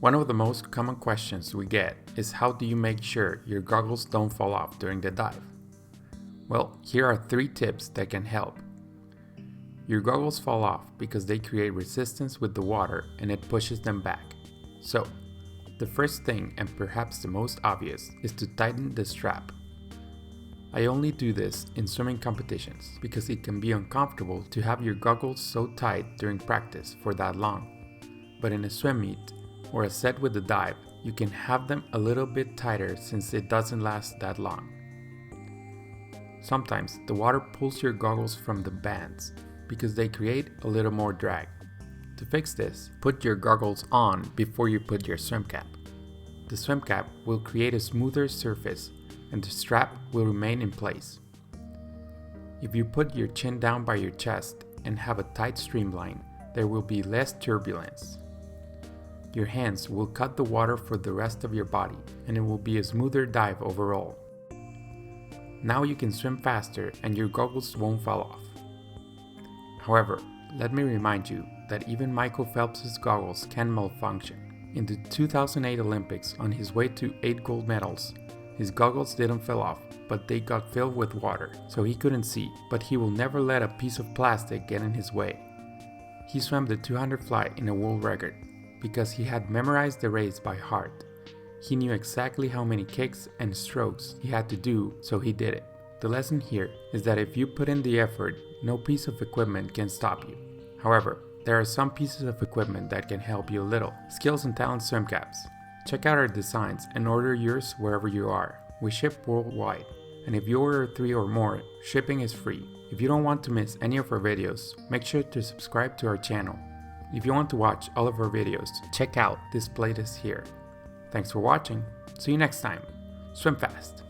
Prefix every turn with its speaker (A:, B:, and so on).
A: One of the most common questions we get is how do you make sure your goggles don't fall off during the dive? Well, here are 3 tips that can help. Your goggles fall off because they create resistance with the water and it pushes them back. So, the first thing, and perhaps the most obvious, is to tighten the strap. I only do this in swimming competitions because it can be uncomfortable to have your goggles so tight during practice for that long. But in a swim meet or a set with the dive, you can have them a little bit tighter since it doesn't last that long. Sometimes the water pulls your goggles from the bands because they create a little more drag. To fix this, put your goggles on before you put your swim cap. The swim cap will create a smoother surface and the strap will remain in place. If you put your chin down by your chest and have a tight streamline, there will be less turbulence. Your hands will cut the water for the rest of your body and it will be a smoother dive overall. Now you can swim faster and your goggles won't fall off. However, let me remind you that even Michael Phelps' goggles can malfunction. In the 2008 Olympics, on his way to 8 gold medals, his goggles didn't fall off, but they got filled with water, so he couldn't see, but he will never let a piece of plastic get in his way. He swam the 200 fly in a world record because he had memorized the race by heart. He knew exactly how many kicks and strokes he had to do, so he did it. The lesson here is that if you put in the effort, no piece of equipment can stop you. However, there are some pieces of equipment that can help you a little. Skills and Talent swim caps. Check out our designs and order yours wherever you are. We ship worldwide, and if you order 3 or more, shipping is free. If you don't want to miss any of our videos, make sure to subscribe to our channel. If you want to watch all of our videos, check out this playlist here. Thanks for watching. See you next time. Swim fast.